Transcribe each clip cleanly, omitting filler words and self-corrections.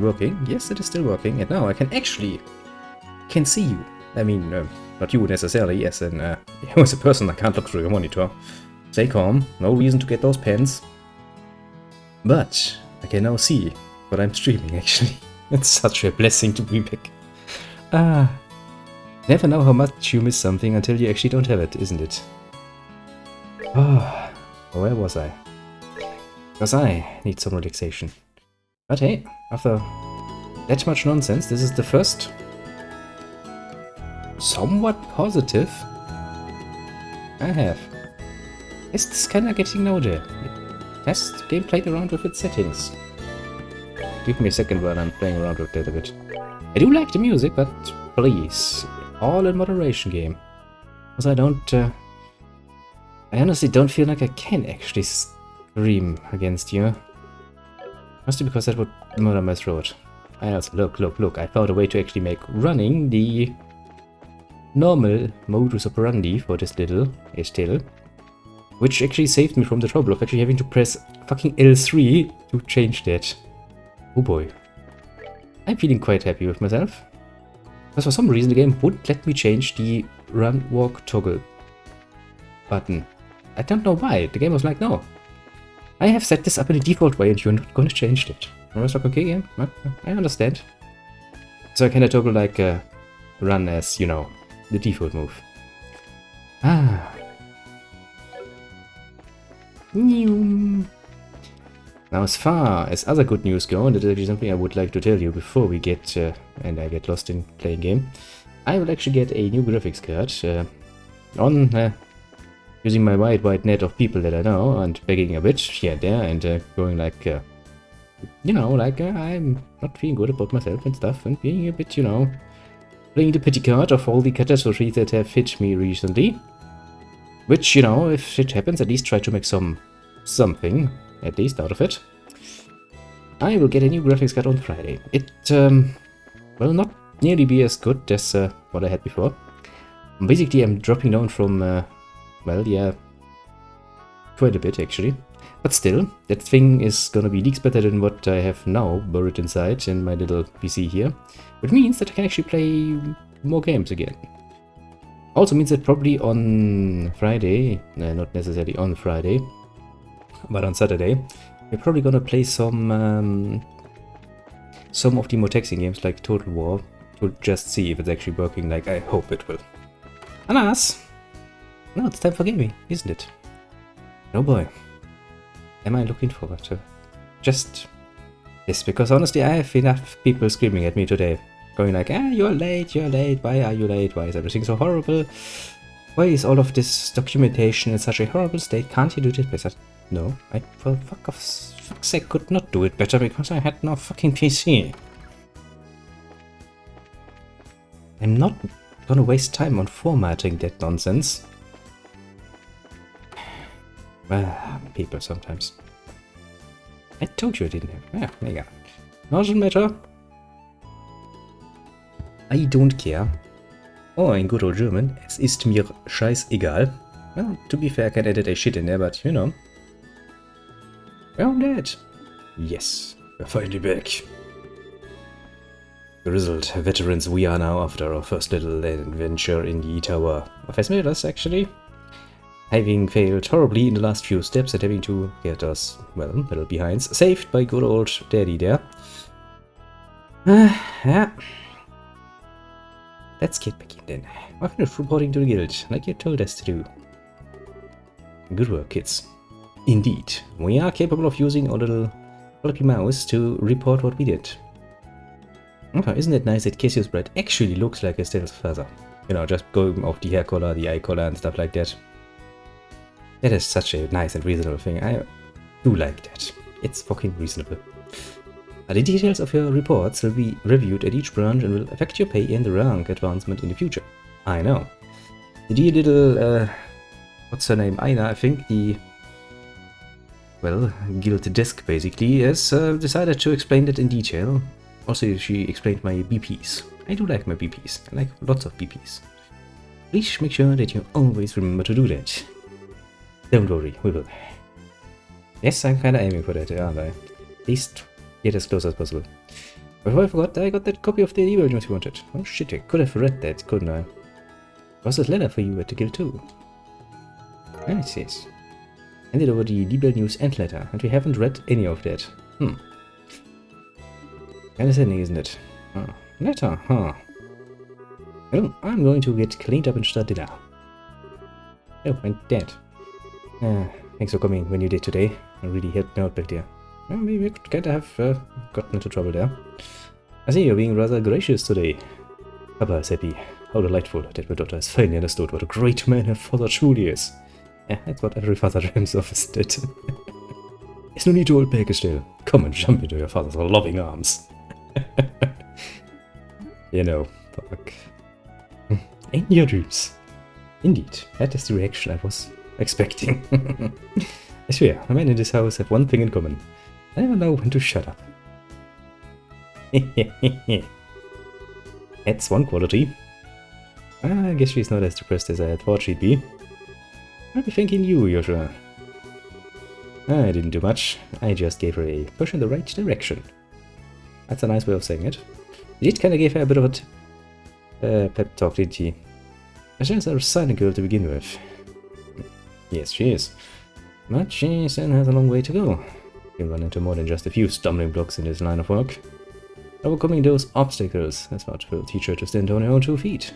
working? Yes, it is still working, and now I can actually see you. I mean, not you necessarily, as in, you as a person, I can't look through your monitor. Stay calm, no reason to get those pens. But I can now see what I'm streaming, actually. It's such a blessing to be back. Never know how much you miss something until you actually don't have it, isn't it? Oh, where was I? Because I need some relaxation. But hey, after that much nonsense, this is the first somewhat positive I have. It's kinda getting older. It has the game played around with its settings. Give me a second while I'm playing around with that a bit. I do like the music, but please, all in moderation, game. Because I don't, I honestly don't feel like I can actually scream against you. Mostly because that would murder my throat. I also, look, I found a way to actually make running the normal modus operandi for this little still, which actually saved me from the trouble of actually having to press fucking L3 to change that. Oh boy. I'm feeling quite happy with myself. Because for some reason the game wouldn't let me change the run walk toggle button. I don't know why. The game was like, no. I have set this up in a default way and you're not gonna change it. I was like, okay, game, I understand. So I can toggle like run as, you know, the default move. Now, as far as other good news go, and that is actually something I would like to tell you before we get, and I get lost in playing game, I will actually get a new graphics card on using my wide net of people that I know and begging a bit here and there and going like, you know, like I'm not feeling good about myself and stuff and being a bit, you know, playing the pity card of all the catastrophes that have hit me recently. Which, you know, if shit happens, at least try to make something, at least, out of it. I will get a new graphics card on Friday. It will not nearly be as good as what I had before. Basically, I'm dropping down from, well, yeah, quite a bit, actually. But still, that thing is gonna be leagues better than what I have now buried inside in my little PC here. Which means that I can actually play more games again. Also means that probably on Friday, not necessarily on Friday, but on Saturday, we're probably gonna play some of the more taxing games like Total War to just see if it's actually working like I hope it will. Alas! Now it's time for gaming, isn't it? Oh boy. Am I looking forward to just this, because honestly I have enough people screaming at me today. Going like, you're late, why are you late, why is everything so horrible? Why is all of this documentation in such a horrible state, can't you do it better? No, I, for fuck's sake, could not do it better because I had no fucking PC. I'm not gonna waste time on formatting that nonsense. People sometimes. I told you I didn't have. Yeah, there you go. Doesn't matter. I don't care. Or in good old German, es ist mir scheißegal. Well, to be fair, I can edit a shit in there, but you know. Well, I'm dead. Yes, we're finally back. Grizzled veterans we are now after our first little adventure in the Tower of Esmeraldas, actually. Having failed horribly in the last few steps and having to get us, well, little behinds, saved by good old daddy there. Yeah. Let's get back in then. We're finished reporting to the guild, like you told us to do. Good work, kids. Indeed, we are capable of using our little fluffy mouse to report what we did. Okay, isn't it nice that Cassius Brett actually looks like a stealth feather? You know, just going off the hair color, the eye color and stuff like that. That is such a nice and reasonable thing. I do like that. It's fucking reasonable. The details of your reports will be reviewed at each branch and will affect your pay and rank advancement in the future. I know. The dear little, what's her name? Aina, I think, the, well, guild desk basically, has decided to explain that in detail. Also, she explained my BPs. I do like my BPs. I like lots of BPs. Please make sure that you always remember to do that. Don't worry, we will. Yes, I'm kinda aiming for that, aren't I? At least get as close as possible. Before I forgot, I got that copy of the email news you wanted. Oh shit, I could have read that, couldn't I? Was this letter for you to kill too? Ah, it says. Handed over the Libel news and letter, and we haven't read any of that. Kinda saddening, isn't it? Oh, letter, huh? Well, I'm going to get cleaned up and start dinner. Oh, and Dad. Thanks for coming when you did today. You really helped me out back there. Well, we could kinda have gotten into trouble there. I see you're being rather gracious today. Papa is happy. How delightful that my daughter has finally understood what a great man her father truly is. Yeah, that's what every father dreams of, isn't it? There's no need to hold back still. Come and jump into your father's loving arms. You know, fuck. In your dreams. Indeed, that is the reaction I was expecting. I swear, the men in this house have one thing in common. They never know when to shut up. That's one quality. I guess she's not as depressed as I had thought she'd be. I'll be thanking you, Joshua. I didn't do much. I just gave her a push in the right direction. That's a nice way of saying it. You did kind of give her a bit of a pep talk, didn't you? She's a silent girl to begin with. Yes, she is. But she still has a long way to go. You'll run into more than just a few stumbling blocks in this line of work. Overcoming those obstacles, that's what will teach her to stand on her own 2 feet.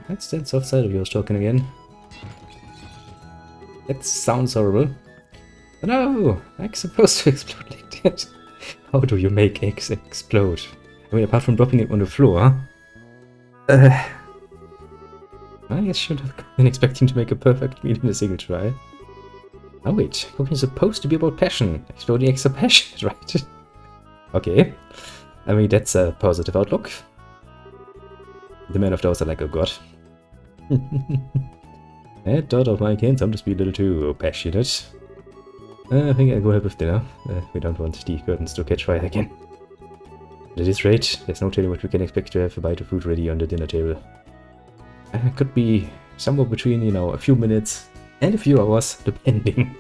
That's that soft side of yours talking again. That sounds horrible. No! Eggs supposed to explode like that. How do you make eggs explode? I mean, apart from dropping it on the floor. I guess should have been expecting to make a perfect meal in a single try. Oh wait, cooking is supposed to be about passion. Exploding eggs are passionate, right? Okay. I mean, that's a positive outlook. The man of those are like, oh god. That thought of mine can sometimes be a little too passionate. I think I'll go help with dinner. We don't want the curtains to catch fire again. At this rate, there's no telling what we can expect to have a bite of food ready on the dinner table. Could be somewhere between, you know, a few minutes and a few hours, depending.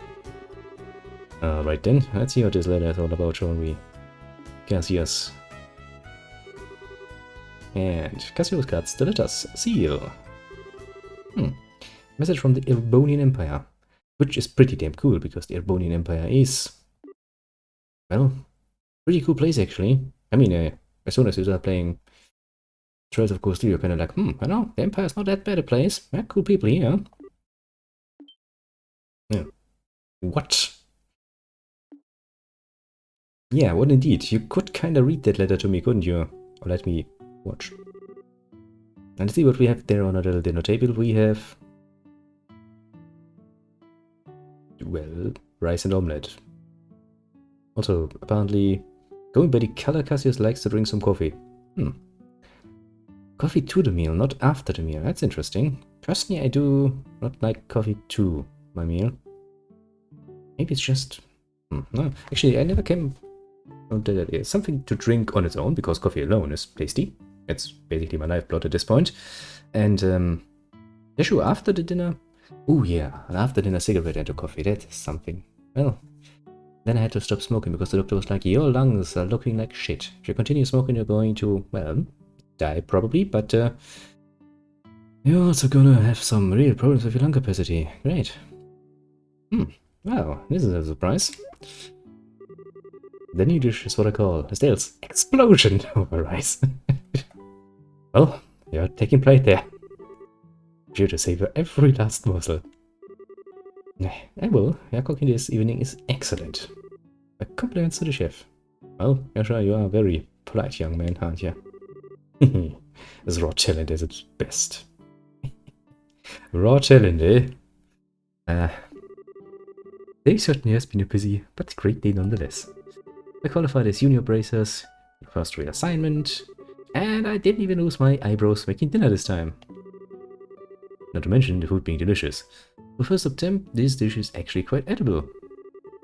Alright then, let's see what this letter is all about, shall we? Cassius. And Cassius cuts the letters. Seal. Message from the Erbonian Empire. Which is pretty damn cool, because the Erbonian Empire is... well, pretty cool place actually. I mean, as soon as you start playing Trails of Cold Steel, you're kind of like, I know, the Empire's not that bad a place. Yeah, cool people here. Yeah. What? Yeah, what indeed. You could kind of read that letter to me, couldn't you? Or let me watch. And see what we have there on our little dinner table. We have... well, rice and omelette. Also, apparently, going by the color, Cassius likes to drink some coffee. Coffee to the meal, not after the meal. That's interesting. Personally, I do not like coffee to my meal. Maybe it's just... no, actually, I never came on to that idea. Something to drink on its own, because coffee alone is tasty. It's basically my lifeblood at this point. And, yeah, sure, after the dinner... oh yeah, after dinner cigarette and a coffee, that is something. Well, then I had to stop smoking because the doctor was like, your lungs are looking like shit. If you continue smoking, you're going to, well, die probably, but you're also gonna have some real problems with your lung capacity. Great. Wow, this is a surprise. The new dish is what I call Estelle's explosion over rice. Well, you're taking pride there. Sure to savor every last morsel. I will. Your cooking this evening is excellent. My compliments to the chef. Well, Yasha, you are a very polite young man, aren't you? This raw talent is its best. Raw talent, eh? Today certainly has been a busy, but great day nonetheless. I qualified as junior bracers, first reassignment, and I didn't even lose my eyebrows making dinner this time. Not to mention the food being delicious. For first attempt, this dish is actually quite edible.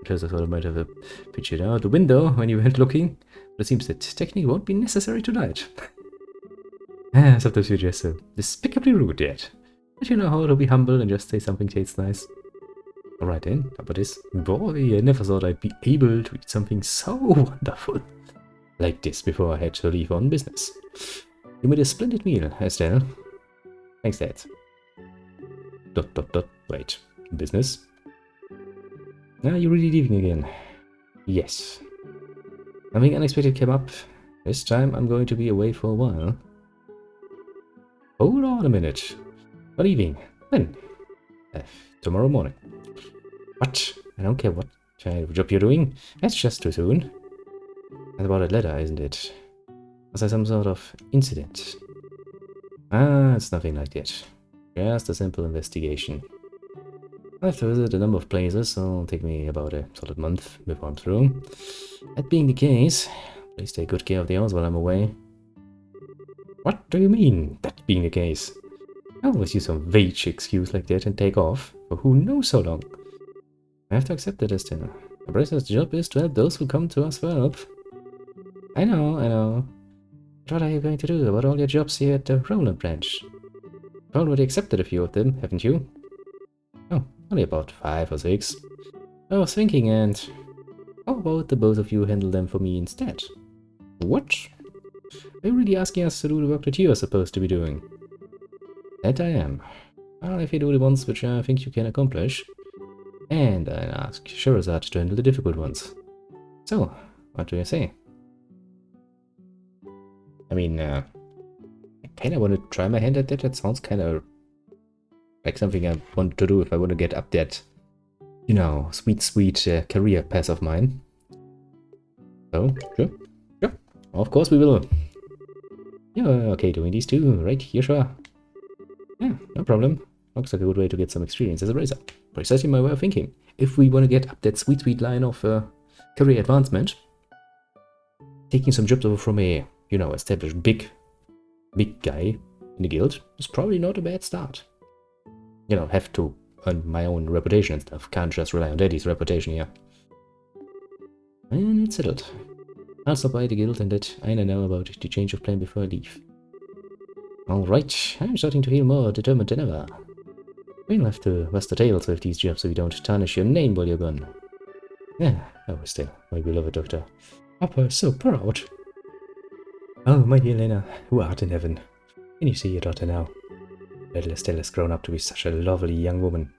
At first I thought I might have pitched it out the window when you went looking, but it seems that technique won't be necessary tonight. Sometimes you're just so despicably rude yet. But you know how to be humble and just say something tastes nice. Alright then, how about this? Boy, I never thought I'd be able to eat something so wonderful. like this before I had to leave on business. You made a splendid meal, Estelle. Thanks, Dad. ... Wait, business? Are you really leaving again? Yes. Something unexpected came up. This time I'm going to be away for a while. Hold on a minute. Not leaving. When? Tomorrow morning. What? I don't care what kind of job you're doing. That's just too soon. That's about that letter, isn't it? Was there some sort of incident? Ah, it's nothing like that. Just a simple investigation. I have to visit a number of places, so it'll take me about a solid month before I'm through. That being the case, please take good care of the house while I'm away. What do you mean, that being the case? I always use some vague excuse like that and take off, for who knows how long. I have to accept it, Estelle. The president's job is to help those who come to us for help. I know. But what are you going to do about all your jobs here at the Roland branch? You've already accepted a few of them, haven't you? Oh, only about 5 or 6. I was thinking, and how about the both of you handle them for me instead? What? Are you really asking us to do the work that you are supposed to be doing? That I am. Well, if you do the ones which I think you can accomplish, and I ask Sherazade to handle the difficult ones. So, what do you say? I mean, I kinda want to try my hand at that. That sounds kinda like something I want to do if I want to get up that, you know, sweet career path of mine. So, sure. Of course we will. Yeah, okay, doing these two, right? Yeah, sure. Yeah, no problem. Looks like a good way to get some experience as a racer. Precisely my way of thinking. If we want to get up that sweet line of career advancement, taking some jobs over from a, you know, established big guy in the guild is probably not a bad start. You know, have to earn my own reputation and stuff. Can't just rely on Daddy's reputation here. And it's settled. I'll stop by the guild and let Aina know about the change of plan before I leave. Alright, I'm starting to feel more determined than ever. We'll have to bust the tails with these jobs so we don't tarnish your name while you're gone. Yeah, oh, still, my beloved doctor. Papa is so proud. Oh, my dear Lena, who art in heaven. Can you see your daughter now? Little Estelle has grown up to be such a lovely young woman.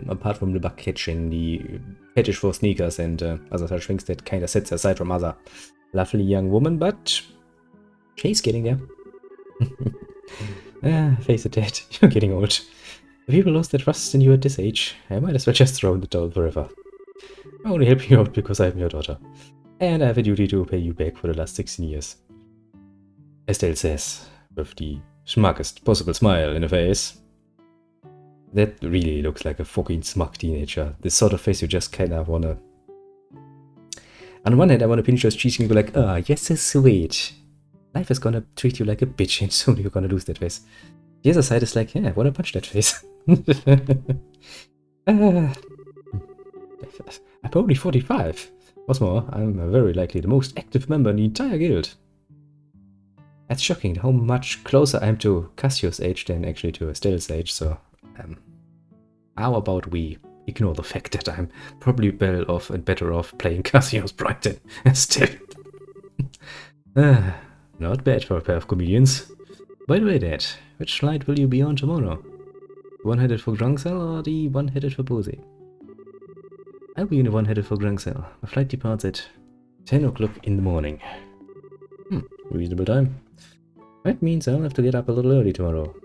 Apart from the bug catching, the fetish for sneakers and other such things that kinda sets aside from other lovely young woman, but she's getting there. Face it, Dad, you're getting old. If people lost their trust in you at this age, I might as well just throw in the towel forever. I only help you out because I'm your daughter, and I have a duty to pay you back for the last 16 years. Estelle says, with the smuggest possible smile in her face. That really looks like a fucking smug teenager. The sort of face you just kinda wanna... On one hand, I wanna pinch your cheeks and go like, oh, you're so sweet. Life is gonna treat you like a bitch and soon you're gonna lose that face. The other side is like, yeah, I wanna punch that face. I'm only 45. What's more, I'm very likely the most active member in the entire guild. That's shocking how much closer I am to Cassio's age than actually to Estelle's age, so... how about we ignore the fact that I'm probably better off playing Cassio's bride than Estelle. Not bad for a pair of comedians. By the way, Dad, which flight will you be on tomorrow? The one headed for Grangsel or the one headed for Bose? I'll be in the one headed for Grangsel. My flight departs at 10 o'clock in the morning. Reasonable time. That means I'll have to get up a little early tomorrow.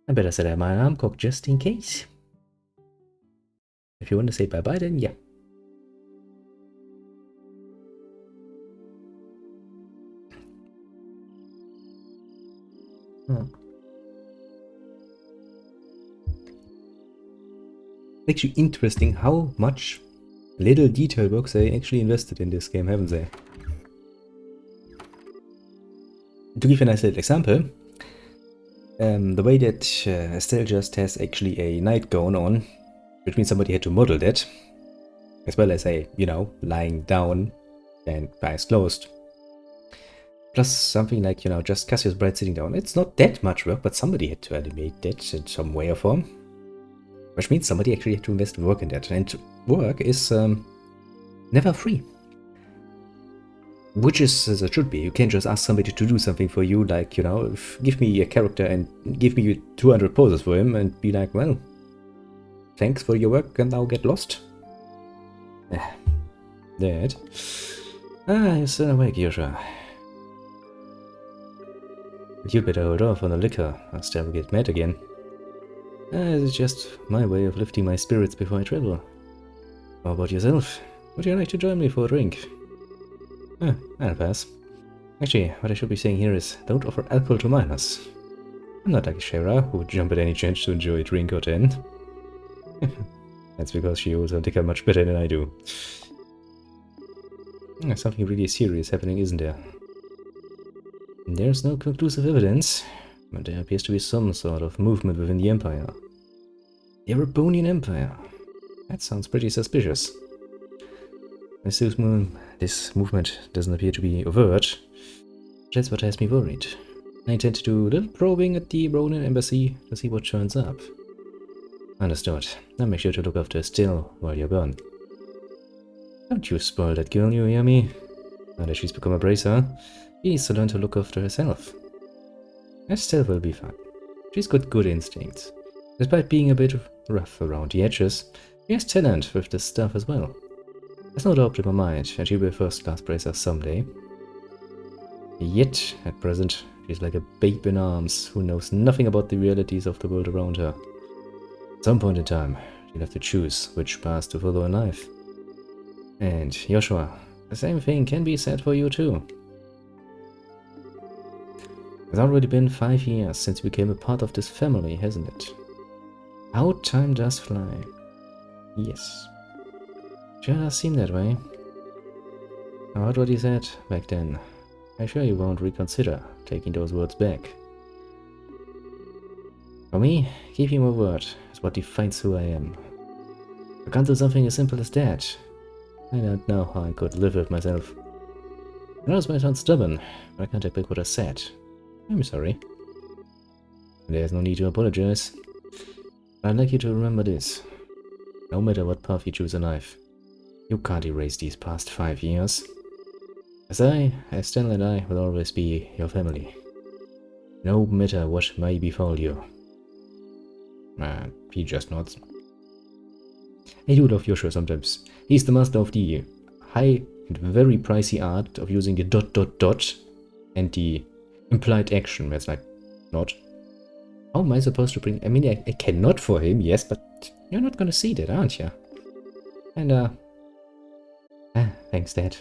I better set up my alarm clock just in case. If you want to say bye-bye, then yeah. Actually interesting how much little detail work they actually invested in this game, haven't they? To give a nice little example, the way that Estelle just has actually a nightgown on, which means somebody had to model that, as well as a, you know, lying down and eyes closed. Plus something like, you know, just Cassio's bride sitting down. It's not that much work, but somebody had to animate that in some way or form. Which means somebody actually had to invest work in that. And work is never free. Which is as it should be. You can't just ask somebody to do something for you, like, you know, give me a character and give me 200 poses for him and be like, well, thanks for your work and now get lost. Dad. You're still awake, Yosha. You'd better hold off on the liquor, lest I ever get mad again. It's just my way of lifting my spirits before I travel. How about yourself? Would you like to join me for a drink? I'll pass. Actually, what I should be saying here is, don't offer alcohol to minors. I'm not like Shara, who would jump at any chance to enjoy a drink or 10. That's because she holds her liquor much better than I do. There's something really serious happening, isn't there? There's no conclusive evidence, but there appears to be some sort of movement within the Empire. The Erebonian Empire. That sounds pretty suspicious. This movement doesn't appear to be overt. That's what has me worried. I intend to do a little probing at the Ronin embassy to see what turns up. Understood. I'll make sure to look after Estelle while you're gone. Don't you spoil that girl, you hear me? Now that she's become a bracer, she needs to learn to look after herself. Estelle will be fine. She's got good instincts. Despite being a bit rough around the edges, she has talent with this stuff as well. There's no doubt in my mind that she'll be a first-class bracer someday. Yet, at present, she's like a babe in arms who knows nothing about the realities of the world around her. At some point in time, she'll have to choose which path to follow in life. And, Joshua, the same thing can be said for you too. It's already been 5 years since we became a part of this family, hasn't it? How time does fly. Yes. Sure does seem that way. About what you said back then, I'm sure you won't reconsider taking those words back. For me, keeping my word is what defines who I am. I can't do something as simple as that. I don't know how I could live with myself. I know this might sound stubborn, but I can't take back what I said. I'm sorry. There's no need to apologize. But I'd like you to remember this. No matter what path you choose in life, you can't erase these past 5 years. As Estelle and I will always be your family. No matter what may befall you. He just nods. I do love Joshua sometimes. He's the master of the high and very pricey art of using the ... and the implied action. That's like, not. How am I supposed to bring... I mean, I cannot for him, yes, but you're not gonna see that, aren't you? And, thanks, Dad.